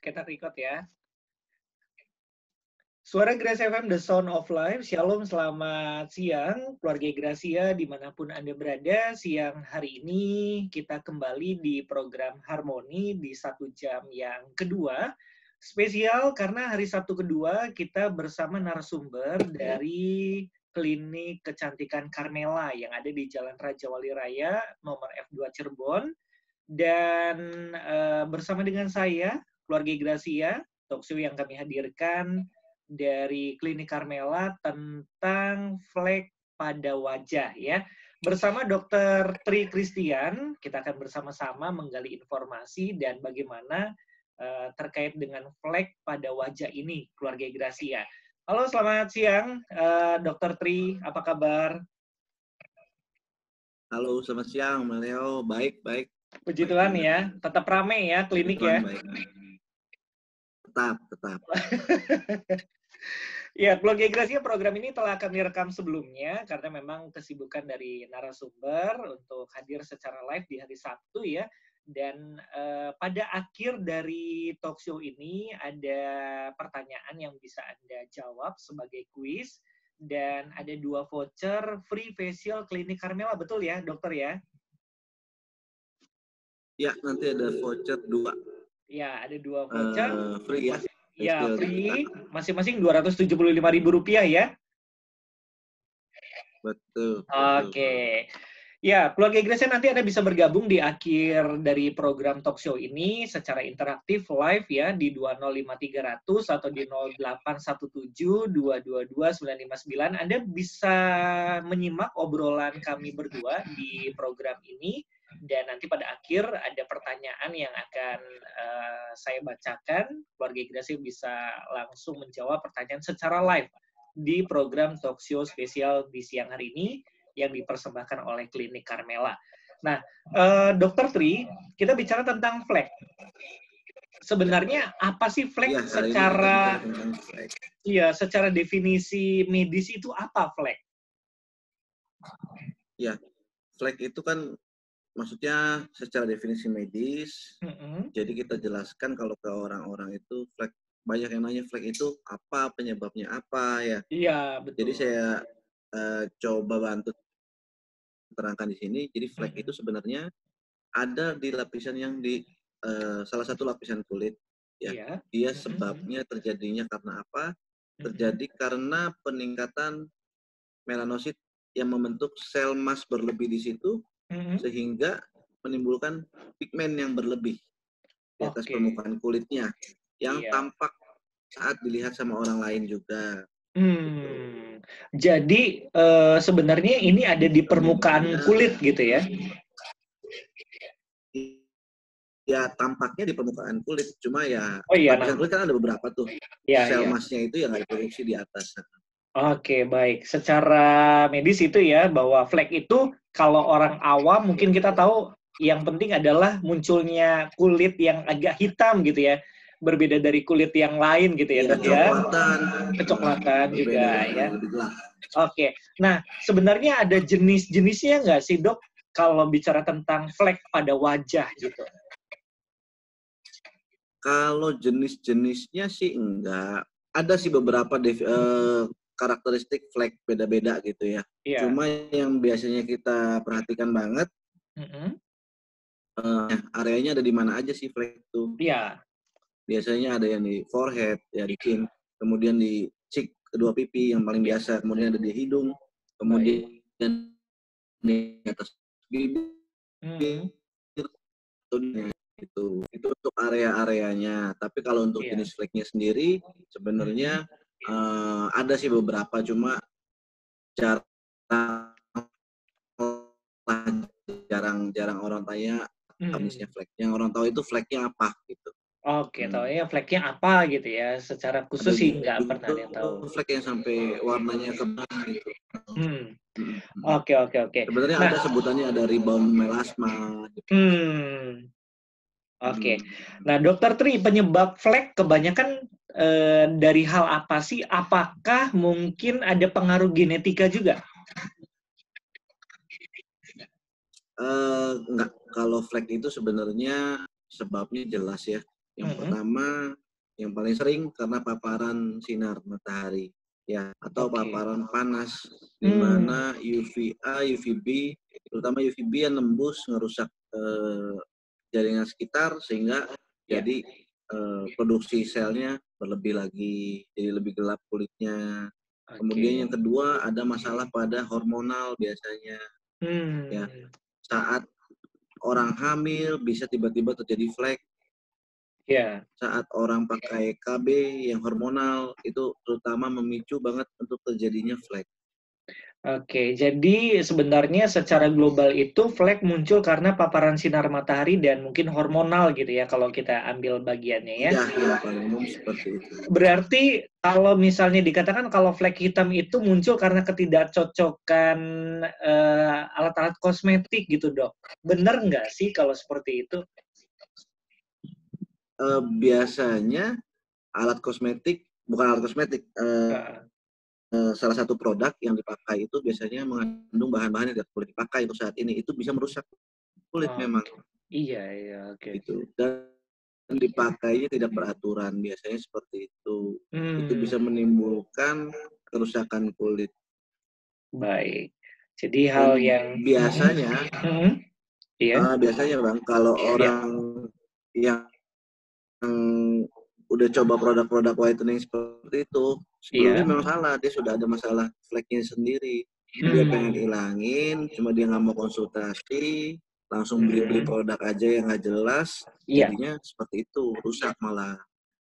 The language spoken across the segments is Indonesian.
kita record ya. Suara Grace FM, The Sound of Life. Shalom, selamat siang, keluarga Gracia, dimanapun Anda berada. Siang hari ini kita kembali di program Harmoni di 1 jam yang kedua. Spesial karena hari Sabtu kedua kita bersama narasumber dari Klinik Kecantikan Carmela yang ada di Jalan Raja Wali Raya, nomor F2 Cirebon. Dan bersama dengan saya, keluarga Gracia, talkshow yang kami hadirkan dari Klinik Carmela tentang flek pada wajah ya. Bersama Dr. Tri Christian, kita akan bersama-sama menggali informasi dan bagaimana terkait dengan flek pada wajah ini, keluarga Gracia. Halo, selamat siang, Dr. Tri, apa kabar? Halo, selamat siang, Leo. Baik. Puji Tuhan ya, tetap ramai ya klinik ya. Baik. Tetap. Ya, keluarga Gracia, program ini telah kami rekam sebelumnya karena memang kesibukan dari narasumber untuk hadir secara live di hari Sabtu ya. Dan pada akhir dari talk show ini ada pertanyaan yang bisa Anda jawab sebagai kuis dan ada 2 voucher free facial Klinik Carmela, betul ya, dokter ya? Ya, nanti ada voucher 2. Ya, ada 2 voucher. Free ya? Ya, free. Masing-masing Rp275.000 ya? Betul. Oke. Ya, keluarga Gracia, nanti Anda bisa bergabung di akhir dari program talk show ini secara interaktif live ya di 205-300 atau di 0817-222-959. Anda bisa menyimak obrolan kami berdua di program ini. Dan nanti pada akhir ada pertanyaan yang akan saya bacakan. Keluarga Gracia bisa langsung menjawab pertanyaan secara live di program talk show spesial di siang hari ini yang dipersembahkan oleh Klinik Carmela. Nah, Dr. Tri, kita bicara tentang flek. Sebenarnya apa sih flek Ya, secara definisi medis itu apa flek? Ya, flek itu kan maksudnya secara definisi medis. Jadi kita jelaskan kalau ke orang-orang itu flek, banyak yang nanya flek itu apa, penyebabnya apa ya. Iya, betul. Jadi saya coba bantu terangkan di sini. Jadi flek itu sebenarnya ada di lapisan yang di salah satu lapisan kulit ya. Iya. Dia sebabnya terjadinya karena apa? Terjadi karena peningkatan melanosit yang membentuk sel emas berlebih di situ sehingga menimbulkan pigmen yang berlebih di atas permukaan kulitnya yang tampak saat dilihat sama orang lain juga. Jadi sebenarnya ini ada di permukaan kulit gitu ya? Ya, tampaknya di permukaan kulit, cuma ya lapisan kulit kan ada beberapa tuh. Sel emasnya itu yang nggak diproduksi di atas. Oke, baik. Secara medis itu ya, bahwa flek itu kalau orang awam mungkin kita tahu yang penting adalah munculnya kulit yang agak hitam gitu ya. Berbeda dari kulit yang lain gitu ya, dok ya. Kecoklatan juga ya. Oke. Nah, sebenarnya ada jenis-jenisnya nggak sih, dok, kalau bicara tentang flek pada wajah gitu? Kalau jenis-jenisnya sih enggak. Ada sih beberapa karakteristik flek beda-beda gitu ya. Cuma yang biasanya kita perhatikan banget, areanya ada di mana aja sih flek itu. Iya. Biasanya ada yang di forehead, ya di chin, kemudian di cheek, kedua pipi yang paling biasa, kemudian ada di hidung, kemudian di atas bibir, itu untuk area-areanya. Tapi kalau untuk jenis fleknya sendiri sebenarnya ada sih beberapa, cuma jarang orang tanya jenisnya flek. Yang orang tahu itu fleknya apa gitu. Oke, taunya fleknya apa gitu ya. Secara khusus sih nggak pernah ada yang tahu. Flek yang sampai warnanya kebang gitu. Oke. Sebenarnya ada sebutannya, ada rebound melasma. Gitu. Oke. Nah, Dokter Tri, penyebab flek kebanyakan dari hal apa sih? Apakah mungkin ada pengaruh genetika juga? Enggak. Kalau flek itu sebenarnya sebabnya jelas ya. Yang pertama, yang paling sering karena paparan sinar matahari, ya, atau paparan panas, di mana UVA, UVB, terutama UVB yang nembus ngerusak jaringan sekitar sehingga jadi produksi selnya berlebih lagi, jadi lebih gelap kulitnya. Kemudian yang kedua ada masalah pada hormonal biasanya, ya, saat orang hamil bisa tiba-tiba terjadi flek. Saat orang pakai KB yang hormonal itu terutama memicu banget untuk terjadinya flek. Oke, jadi sebenarnya secara global itu flek muncul karena paparan sinar matahari dan mungkin hormonal gitu ya kalau kita ambil bagiannya ya. Iya, paling umum seperti itu. Berarti kalau misalnya dikatakan kalau flek hitam itu muncul karena ketidakcocokan alat-alat kosmetik gitu, Dok. Bener nggak sih kalau seperti itu? Biasanya alat kosmetik, bukan alat kosmetik, salah satu produk yang dipakai itu biasanya mengandung bahan-bahan yang tidak boleh dipakai untuk saat ini. Itu bisa merusak kulit memang. Iya, oke. Gitu. Dan dipakainya tidak beraturan, biasanya seperti itu. Itu bisa menimbulkan kerusakan kulit. Baik. Jadi hal yang biasanya, biasanya Bang, kalau orang yang udah coba produk-produk whitening seperti itu, sebelumnya memang salah, dia sudah ada masalah fleknya sendiri. Dia pengen ilangin, cuma dia nggak mau konsultasi, langsung beli-beli produk aja yang nggak jelas, jadinya seperti itu, rusak malah.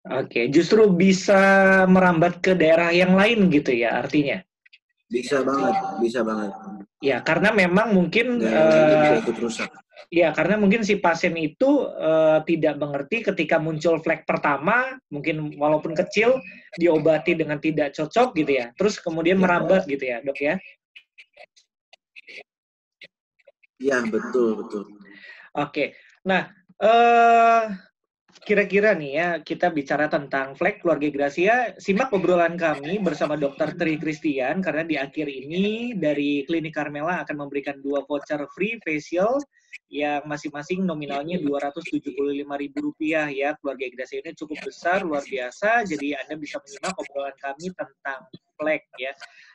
Oke, justru bisa merambat ke daerah yang lain gitu ya artinya? Bisa banget, bisa banget. Ya, karena memang mungkin bisa ikut rusak. Ya, karena mungkin si pasien itu tidak mengerti ketika muncul flek pertama, mungkin walaupun kecil, diobati dengan tidak cocok gitu ya. Terus kemudian merambat gitu ya, Dok ya? Iya, betul. Oke. Nah, kira-kira nih ya, kita bicara tentang flek keluarga Gracia, simak obrolan kami bersama Dr. Tri Christian, karena di akhir ini dari Klinik Carmela akan memberikan 2 voucher free facial yang masing-masing nominalnya Rp275.000 ya. Keluarga Gracia ini cukup besar, luar biasa, jadi Anda bisa menyimak obrolan kami tentang flek ya.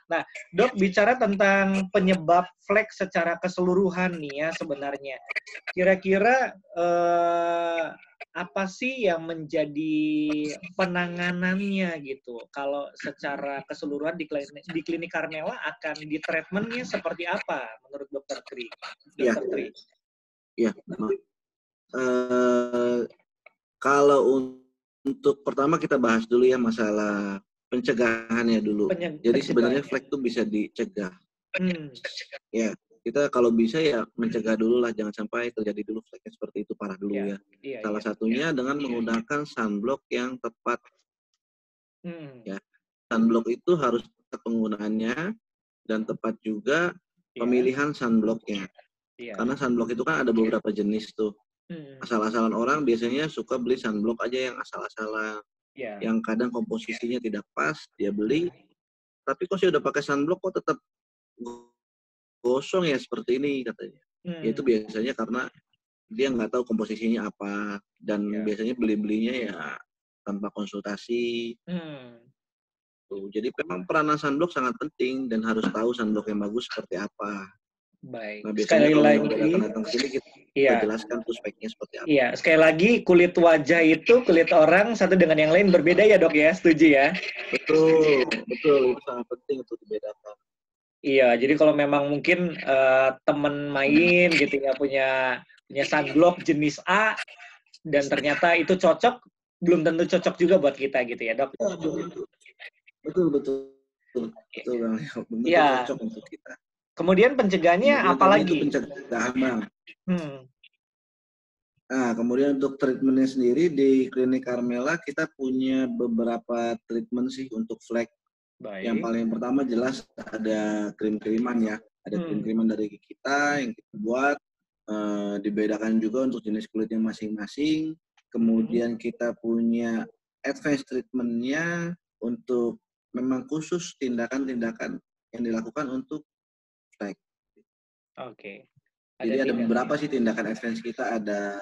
Nah, Dok, bicara tentang penyebab flek secara keseluruhan nih ya sebenarnya. Kira-kira apa sih yang menjadi penanganannya gitu? Kalau secara keseluruhan di klinik Carmela akan di treatmentnya seperti apa menurut Dokter Tri? Dokter Tri. Iya. Kalau untuk pertama kita bahas dulu ya masalah pencegahannya dulu. Jadi sebenarnya flek itu bisa dicegah. Ya, kita kalau bisa ya mencegah dulu lah, jangan sampai terjadi dulu fleknya seperti itu parah dulu ya. Salah satunya dengan menggunakan sunblock yang tepat. Ya, sunblock itu harus tepat penggunaannya dan tepat juga pemilihan sunblocknya. Karena sunblock itu kan ada beberapa jenis tuh. Asal-asalan orang biasanya suka beli sunblock aja yang asal-asalan. Yang kadang komposisinya tidak pas, dia beli. Tapi kok saya udah pakai sunblock kok tetap gosong ya seperti ini katanya. Itu biasanya karena dia nggak tahu komposisinya apa dan biasanya beli-belinya ya tanpa konsultasi. Jadi memang peranan sunblock sangat penting dan harus tahu sunblock yang bagus seperti apa. Baik. Nah, biasanya kalau yang udah datang ke sini kita jelaskan tuh speknya seperti apa. Iya, sekali lagi kulit wajah itu kulit orang satu dengan yang lain berbeda ya, Dok ya. Setuju ya? Betul. Itu sangat penting untuk dibedakan. Iya, jadi kalau memang mungkin temen main gitu ya punya sunblock jenis A dan ternyata itu cocok, belum tentu cocok juga buat kita gitu ya, Dok. Betul. Iya. Cocok untuk kita. Kemudian pencegahannya apa lagi? Pencegahan, Bang. Nah, kemudian untuk treatmentnya sendiri di Klinik Carmela kita punya beberapa treatment sih untuk flek. Yang paling pertama jelas ada krim-kiriman ya. Ada krim-kiriman dari kita yang kita buat. Dibedakan juga untuk jenis kulitnya masing-masing. Kemudian kita punya advanced treatment-nya untuk memang khusus tindakan-tindakan yang dilakukan untuk flek. Oke. Jadi ada beberapa sih tindakan advance kita, ada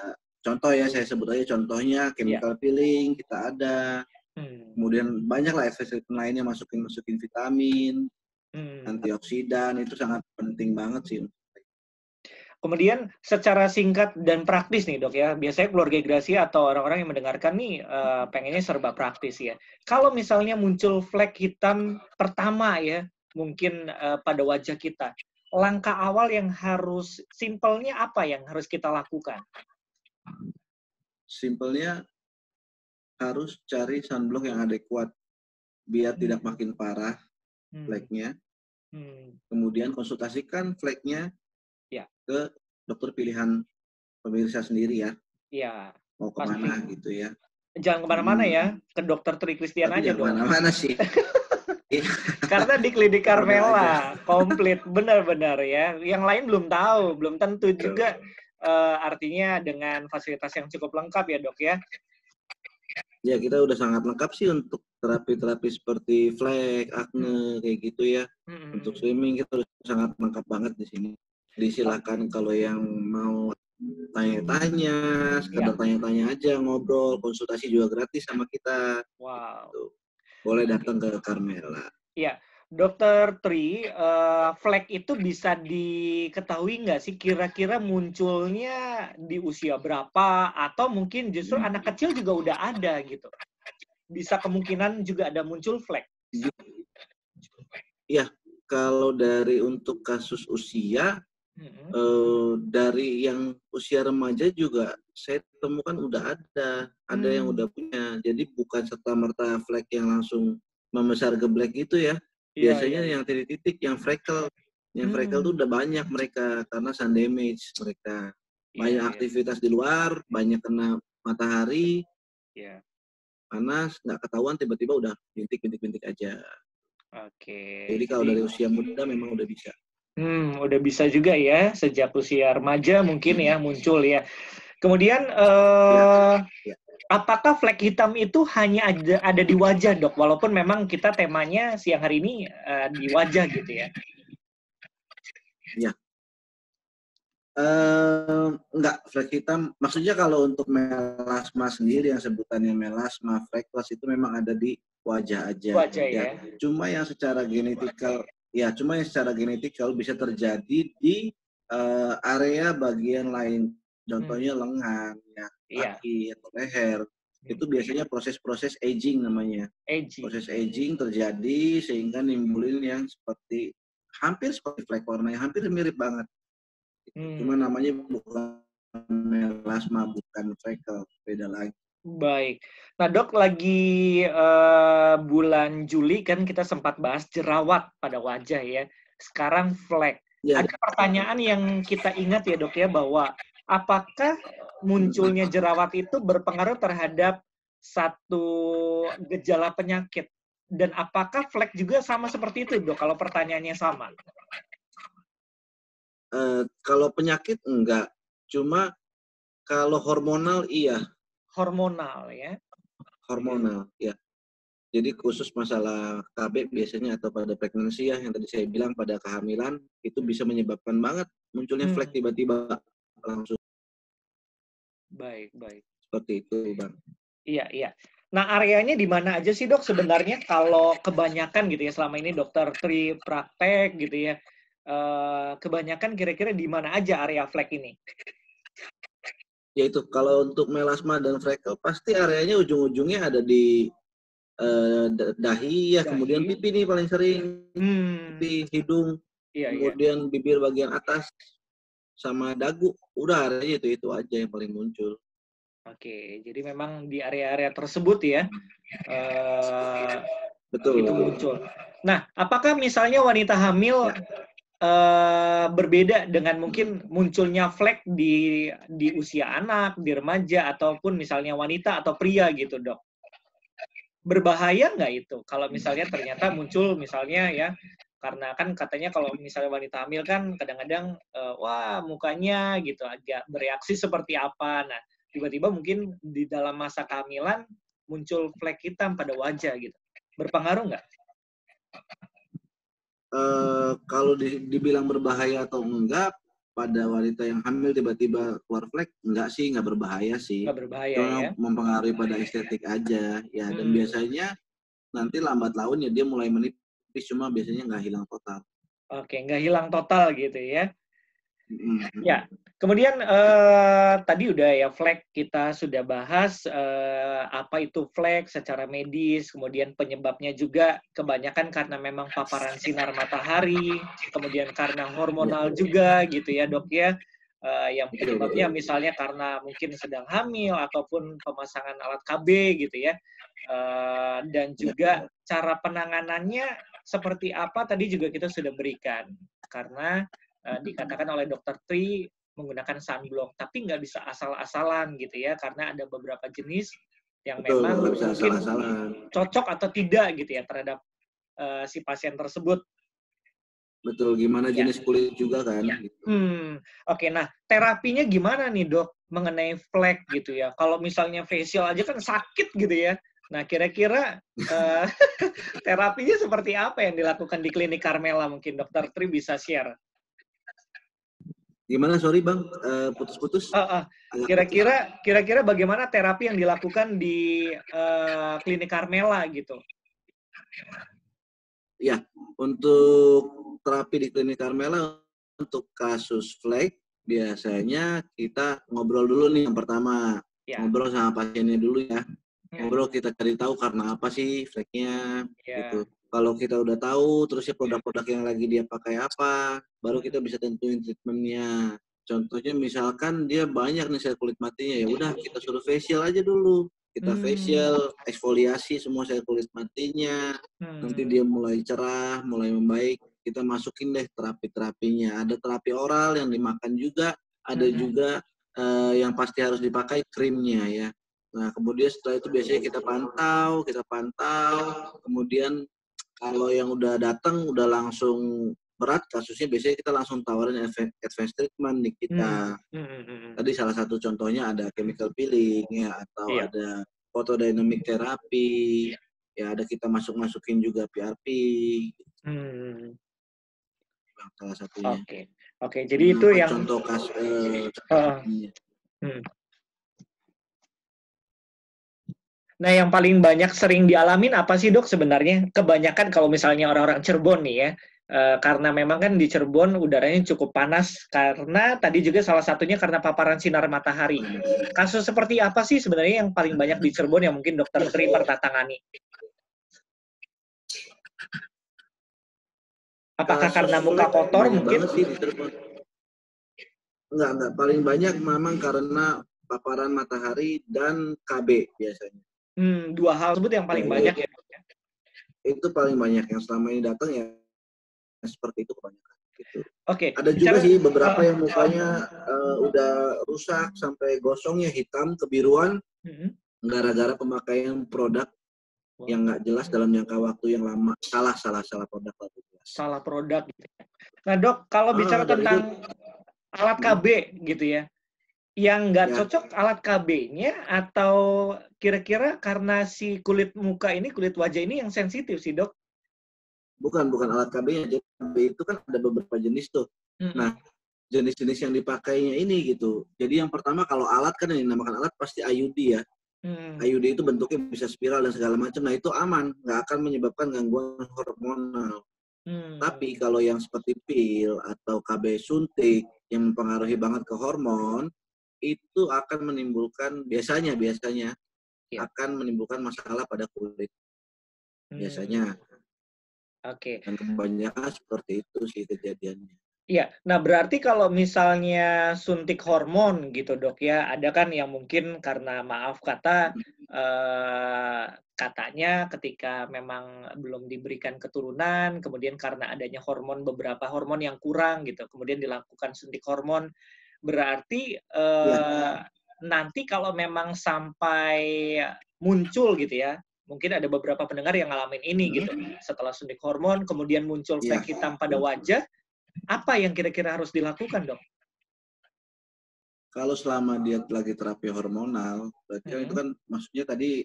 contoh ya, saya sebut aja contohnya chemical peeling kita ada. Kemudian banyaklah efek lainnya, masukin vitamin, antioksidan, itu sangat penting banget sih. Kemudian secara singkat dan praktis nih dok ya, biasanya keluarga Gracia atau orang-orang yang mendengarkan nih pengennya serba praktis ya. Kalau misalnya muncul flek hitam pertama ya, mungkin pada wajah kita, langkah awal yang harus, simpelnya apa yang harus kita lakukan? Simpelnya harus cari sunblock yang adekuat biar tidak makin parah fleknya. Kemudian konsultasikan fleknya ke dokter pilihan pemirsa sendiri ya. Iya. Mau kemana gitu ya. Jangan kemana-mana ya, ke dokter Tri Christian aja dong. Kemana-mana sih. Karena di Klinik Carmela komplit, benar-benar ya. Yang lain belum tahu, belum tentu juga artinya dengan fasilitas yang cukup lengkap ya dok ya. Ya kita udah sangat lengkap sih untuk terapi-terapi seperti flek, akne kayak gitu ya. Untuk swimming kita udah sangat lengkap banget di sini. Disilakan kalau yang mau tanya-tanya, sekedar tanya-tanya aja, ngobrol, konsultasi juga gratis sama kita. Wow. Gitu. Boleh datang ke Carmela. Iya, Dokter Tri, flek itu bisa diketahui nggak sih kira-kira munculnya di usia berapa, atau mungkin justru anak kecil juga udah ada gitu? Bisa kemungkinan juga ada muncul flek? Iya, kalau dari untuk kasus usia, dari yang usia remaja juga saya temukan udah ada yang udah punya. Jadi bukan serta-merta flek yang langsung membesar geblek gitu ya. Biasanya yang titik-titik, yang freckle. Yang freckle tuh udah banyak mereka karena sun damage mereka. Banyak aktivitas di luar, banyak kena matahari, panas, nggak ketahuan tiba-tiba udah bintik-bintik aja. Oke. Jadi kalau dari usia muda memang udah bisa. Udah bisa juga ya, sejak usia remaja mungkin ya muncul ya. Kemudian, apakah flek hitam itu hanya ada di wajah dok? Walaupun memang kita temanya siang hari ini di wajah gitu ya. Ya. Enggak, flek hitam. Maksudnya kalau untuk melasma sendiri yang sebutannya melasma, freckles itu memang ada di wajah aja. Wajah ya. Cuma yang secara genetikal bisa terjadi di area bagian lain. Contohnya lengan, ya, kaki atau leher. Itu biasanya proses-proses aging namanya. Proses aging terjadi sehingga nimbulin yang hampir seperti flek warna yang hampir mirip banget. Cuma namanya bukan melasma, bukan freckle, beda lagi. Baik. Nah dok, lagi bulan Juli kan kita sempat bahas jerawat pada wajah ya. Sekarang flek. Ada pertanyaan yang kita ingat ya dok ya, bahwa apakah munculnya jerawat itu berpengaruh terhadap satu gejala penyakit? Dan apakah flek juga sama seperti itu dok, kalau pertanyaannya sama? Kalau penyakit enggak, cuma kalau hormonal iya. Hormonal ya? Hormonal, ya. Jadi khusus masalah KB biasanya atau pada pregnancy ya, yang tadi saya bilang pada kehamilan, itu bisa menyebabkan banget munculnya flek tiba-tiba langsung. Baik. Seperti itu, Bang. Iya. Nah, areanya di mana aja sih, Dok, sebenarnya kalau kebanyakan gitu ya, selama ini Dokter Tri praktek gitu ya, kebanyakan kira-kira di mana aja area flek ini? Ya itu, kalau untuk melasma dan freckle, pasti areanya ujung-ujungnya ada di dahi, kemudian pipi nih paling sering. Pipi, hidung, kemudian bibir bagian atas, sama dagu. Udah areanya itu aja yang paling muncul. Oke, jadi memang di area-area tersebut ya, betul. Itu muncul. Nah, apakah misalnya wanita hamil berbeda dengan mungkin munculnya flek di usia anak, di remaja, ataupun misalnya wanita atau pria gitu, Dok? Berbahaya nggak itu kalau misalnya ternyata muncul misalnya ya, karena kan katanya kalau misalnya wanita hamil kan kadang-kadang wah mukanya gitu agak bereaksi seperti apa. Nah, tiba-tiba mungkin di dalam masa kehamilan muncul flek hitam pada wajah gitu. Berpengaruh nggak? Kalau dibilang berbahaya atau enggak, pada wanita yang hamil tiba-tiba keluar flek, enggak sih, enggak berbahaya sih. Nggak berbahaya ya? Cuma mempengaruhi pada estetik aja, ya. Dan biasanya nanti lambat laun ya dia mulai menipis, cuma biasanya nggak hilang total. Oke, nggak hilang total gitu ya? Ya, Mm-hmm. kemudian tadi udah ya flek kita sudah bahas apa itu flek secara medis, kemudian penyebabnya juga kebanyakan karena memang paparan sinar matahari, kemudian karena hormonal juga gitu ya dok ya, yang penyebabnya misalnya karena mungkin sedang hamil ataupun pemasangan alat KB gitu ya, dan juga cara penanganannya seperti apa tadi juga kita sudah berikan karena dikatakan oleh Dokter Tri menggunakan sunblock, tapi nggak bisa asal-asalan gitu ya, karena ada beberapa jenis yang Betul, memang nggak bisa mungkin asal-asalan. cocok atau tidak gitu ya terhadap si pasien tersebut. Betul, gimana Ya. jenis kulit juga kan. Ya. Gitu. Oke, nah terapinya gimana nih dok mengenai flek gitu ya? Kalau misalnya facial aja kan sakit gitu ya. Nah kira-kira terapinya seperti apa yang dilakukan di klinik Carmela? Mungkin Dokter Tri bisa share. Gimana, sorry bang, putus-putus. Kira-kira bagaimana terapi yang dilakukan di klinik Carmela gitu? Ya, untuk terapi di klinik Carmela untuk kasus flek biasanya kita ngobrol dulu nih yang pertama. Ya. Ngobrol sama pasiennya dulu ya. Ngobrol, kita cari tahu karena apa sih fleknya gitu. Kalau kita udah tahu terusnya produk-produk yang lagi dia pakai apa, baru kita bisa tentuin treatmentnya. Contohnya misalkan dia banyak nih sel kulit matinya, ya udah kita suruh facial aja dulu. Kita facial, eksfoliasi semua sel kulit matinya. Nanti dia mulai cerah, mulai membaik, kita masukin deh terapi-terapinya. Ada terapi oral yang dimakan juga, ada juga yang pasti harus dipakai krimnya ya. Nah, kemudian setelah itu biasanya kita pantau, kemudian kalau yang udah datang udah langsung berat kasusnya, biasanya kita langsung tawarin advance treatment di kita. Tadi salah satu contohnya ada chemical peeling ya, atau ada photodynamic therapy, ya ada kita masukin juga PRP. Salah satunya. Oke. Jadi itu yang contoh kasus. Nah, yang paling banyak sering dialamin apa sih dok sebenarnya? Kebanyakan kalau misalnya orang-orang Cirebon nih ya, karena memang kan di Cirebon udaranya cukup panas, karena tadi juga salah satunya karena paparan sinar matahari. Kasus seperti apa sih sebenarnya yang paling banyak di Cirebon yang mungkin dokter Tri pernah tangani? Apakah karena muka kotor mungkin? Banget sih di Cirebon. Enggak. Paling banyak memang karena paparan matahari dan KB biasanya. Dua hal tersebut yang paling banyak ya. Itu paling banyak yang selama ini datang ya seperti itu kebanyakan. Gitu. Oke. Ada juga sih beberapa yang mukanya udah rusak sampai gosongnya hitam kebiruan gara-gara pemakaian produk yang nggak jelas dalam jangka waktu yang lama. Salah produk lalu jelas. Salah produk. Nah dok, kalau bicara tentang alat KB gitu ya, yang nggak cocok alat KB-nya atau kira-kira karena si kulit muka ini, kulit wajah ini yang sensitif sih dok? Bukan alat KB-nya. KB itu kan ada beberapa jenis tuh. Nah, jenis-jenis yang dipakainya ini gitu. Jadi yang pertama kalau alat kan yang dinamakan alat pasti IUD ya. IUD itu bentuknya bisa spiral dan segala macam. Nah itu aman, nggak akan menyebabkan gangguan hormonal. Tapi kalau yang seperti pil atau KB suntik yang mempengaruhi banget ke hormon, itu akan menimbulkan biasanya akan menimbulkan masalah pada kulit. Biasanya. Oke. Dan kebanyakan seperti itu sih kejadiannya. Iya, nah berarti kalau misalnya suntik hormon gitu dok ya, ada kan yang mungkin karena maaf kata katanya ketika memang belum diberikan keturunan, kemudian karena adanya beberapa hormon yang kurang gitu, kemudian dilakukan suntik hormon, berarti nanti kalau memang sampai muncul gitu ya, mungkin ada beberapa pendengar yang ngalamin ini gitu, setelah suntik hormon kemudian muncul flek hitam pada wajah, apa yang kira-kira harus dilakukan, dok? Kalau selama dia lagi terapi hormonal, berarti itu kan maksudnya tadi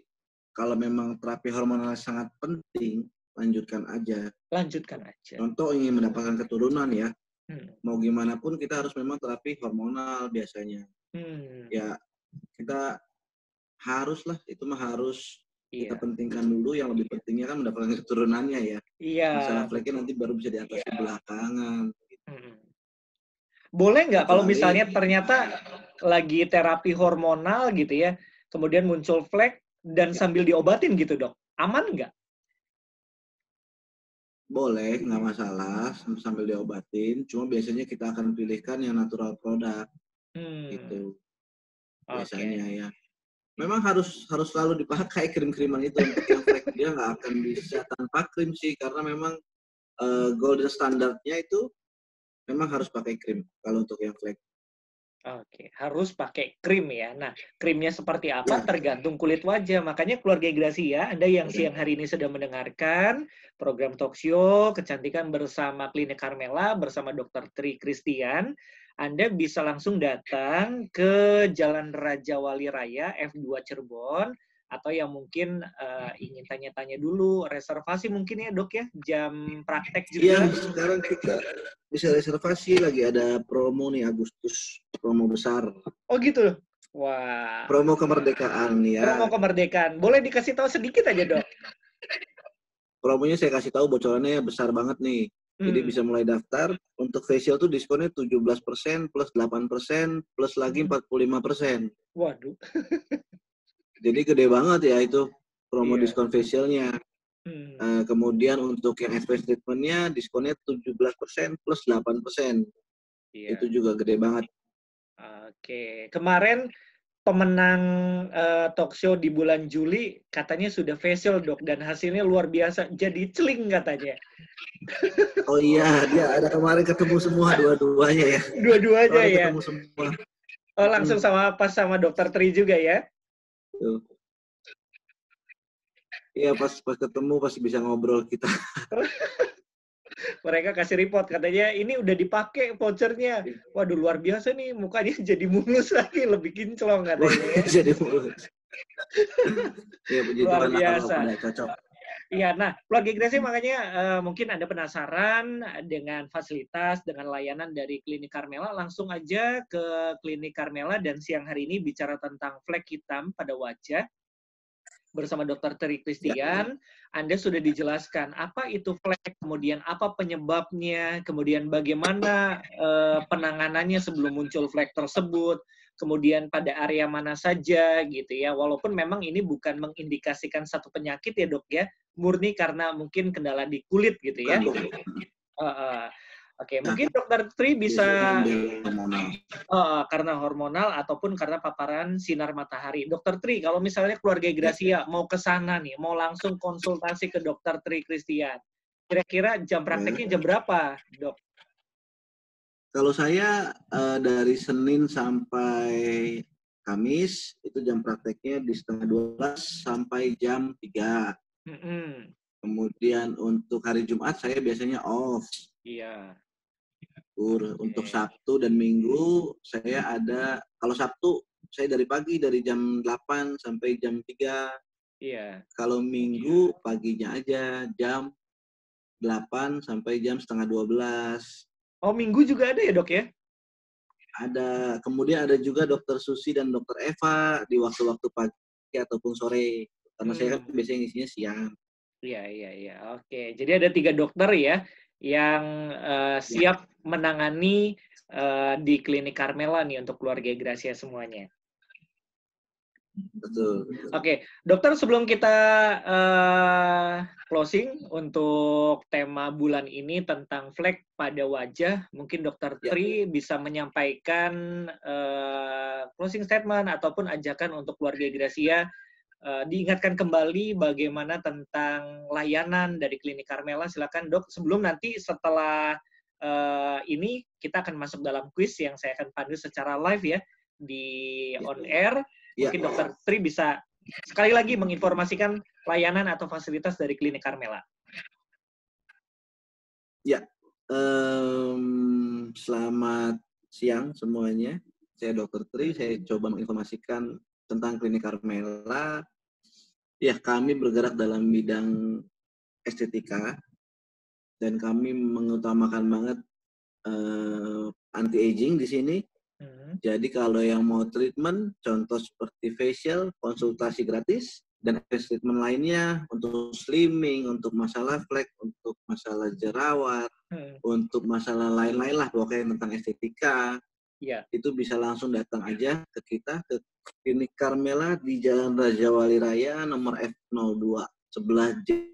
kalau memang terapi hormonal sangat penting, lanjutkan aja. Lanjutkan aja. Contoh ingin mendapatkan keturunan ya, Mau gimana pun kita harus memang terapi hormonal biasanya. Ya, kita haruslah, itu mah harus kita pentingkan dulu. Yang lebih pentingnya kan mendapatkan keturunannya ya. Iya. Masalah fleknya nanti baru bisa diatasi belakangan. Boleh nggak kalau misalnya ternyata lagi terapi hormonal gitu ya, kemudian muncul flek dan sambil diobatin gitu dok, aman nggak? Boleh, nggak masalah sambil diobatin. Cuma biasanya kita akan pilihkan yang natural product, gitu. Biasanya ya. Memang harus selalu dipakai krim-kriman itu untuk yang flek. Dia nggak akan bisa tanpa krim sih, karena memang golden standardnya itu memang harus pakai krim kalau untuk yang flek. Oke, harus pakai krim ya. Nah, krimnya seperti apa tergantung kulit wajah. Makanya keluarga Gracia, Anda yang siang hari ini sedang mendengarkan program Talkshow Kecantikan bersama Klinik Carmela bersama Dr. Tri Christian, Anda bisa langsung datang ke Jalan Raja Wali Raya F2 Cirebon, atau yang mungkin ingin tanya-tanya dulu, reservasi mungkin ya dok ya, jam praktek juga. Iya, sekarang kita bisa reservasi, lagi ada promo nih Agustus, promo besar. Oh gitu. Wah. Promo kemerdekaan ya. Promo kemerdekaan. Boleh dikasih tahu sedikit aja dok? Promonya saya kasih tahu, bocorannya besar banget nih. Jadi bisa mulai daftar. Untuk facial tuh diskonnya 17% plus 8% plus lagi 45%. Waduh. Jadi gede banget ya itu promo diskon facialnya. Kemudian untuk yang advanced treatment-nya diskonnya 17% plus 8%. Itu juga gede banget. Oke. Kemarin pemenang talk show di bulan Juli katanya sudah facial dok, dan hasilnya luar biasa, jadi celing katanya. Oh iya, dia ada kemarin ketemu semua dua-duanya ya. Dua-duanya ya. Ketemu semua. Oh, langsung pas sama Dokter Tri juga ya? Iya, pas ketemu pasti bisa ngobrol kita. Mereka kasih report, katanya ini udah dipakai vouchernya. Waduh, luar biasa nih, mukanya jadi mulus lagi, lebih kinclong katanya ya. Jadi mulus. Iya, puji luar Tuhan biasa. Udah cocok. Iya, nah keluarga Gracia makanya mungkin Anda penasaran dengan fasilitas, dengan layanan dari Klinik Carmela, langsung aja ke Klinik Carmela. Dan siang hari ini bicara tentang flek hitam pada wajah bersama Dr. Tri Christian. Anda sudah dijelaskan apa itu flek, kemudian apa penyebabnya, kemudian bagaimana penanganannya sebelum muncul flek tersebut, kemudian pada area mana saja gitu ya. Walaupun memang ini bukan mengindikasikan satu penyakit ya dok ya, murni karena mungkin kendala di kulit gitu ya. Oke, mungkin Dokter Tri bisa karena hormonal ataupun karena paparan sinar matahari. Dokter Tri, kalau misalnya keluarga Gracia mau ke sana nih, mau langsung konsultasi ke Dokter Tri Christian, kira-kira jam prakteknya jam berapa, dok? Kalau saya dari Senin sampai Kamis, itu jam prakteknya di 11:30 sampai jam 3. Kemudian untuk hari Jumat saya biasanya off. Iya. Untuk Sabtu dan Minggu saya ada, kalau Sabtu saya dari pagi, dari jam 8 sampai jam 3. Iya. Kalau Minggu paginya aja jam 8 sampai jam 11:30. Oh, Minggu juga ada ya dok ya? Ada. Kemudian ada juga Dokter Susi dan Dokter Eva di waktu-waktu pagi ataupun sore. Karena saya kan biasanya ngisinya siang. Iya. Oke, jadi ada 3 dokter ya yang siap menangani di Klinik Carmela nih untuk keluarga Gracia semuanya. Betul. Oke, dokter, sebelum kita closing untuk tema bulan ini tentang flek pada wajah, mungkin Dokter Tri bisa menyampaikan closing statement ataupun ajakan untuk keluarga Gracia, diingatkan kembali bagaimana tentang layanan dari Klinik Carmela. Silakan dok, sebelum nanti setelah ini kita akan masuk dalam quiz yang saya akan pandu secara live ya di on air. Mungkin Dokter Tri bisa sekali lagi menginformasikan layanan atau fasilitas dari Klinik Carmela. Ya, selamat siang semuanya. Saya Dokter Tri, saya coba menginformasikan tentang Klinik Carmela. Ya, kami bergerak dalam bidang estetika dan kami mengutamakan banget anti-aging di sini. Hmm. Jadi kalau yang mau treatment, contoh seperti facial, konsultasi gratis, dan treatment lainnya untuk slimming, untuk masalah flek, untuk masalah jerawat, untuk masalah lain-lain lah pokoknya tentang estetika. Ya. Itu bisa langsung datang aja ke kita, ke Klinik Carmela di Jalan Raja Wali Raya, nomor F02, sebelah J.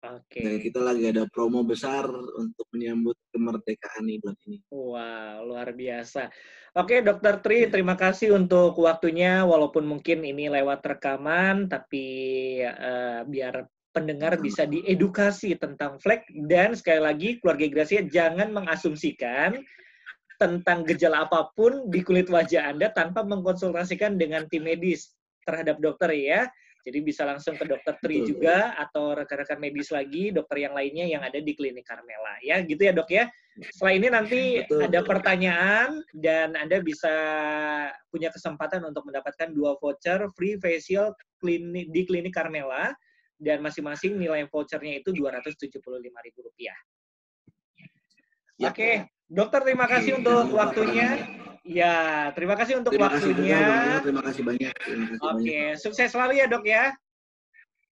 Dan Oke. kita lagi ada promo besar untuk menyambut kemerdekaan bulan ini. Wow, luar biasa. Oke, Dokter Tri, terima kasih untuk waktunya. Walaupun mungkin ini lewat rekaman, tapi biar pendengar bisa diedukasi tentang flek. Dan sekali lagi, keluarga Gracia jangan mengasumsikan tentang gejala apapun di kulit wajah Anda tanpa mengkonsultasikan dengan tim medis terhadap dokter ya. Jadi bisa langsung ke Dokter Tri juga atau rekan-rekan medis lagi, dokter yang lainnya yang ada di Klinik Carmela. Ya, gitu ya dok ya. Setelah ini nanti ada pertanyaan dan Anda bisa punya kesempatan untuk mendapatkan 2 voucher free facial di Klinik Carmela dan masing-masing nilai vouchernya itu Rp275.000. Oke, dokter terima kasih untuk waktunya. Ya, terima kasih untuk waktunya. Terima kasih banyak. Oke, sukses selalu ya dok ya.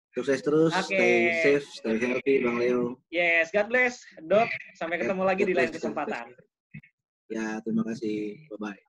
Sukses terus, stay safe, stay healthy Bang Leo. Yes, God bless dok. Sampai ketemu lagi di lain kesempatan. Ya, terima kasih. Bye-bye.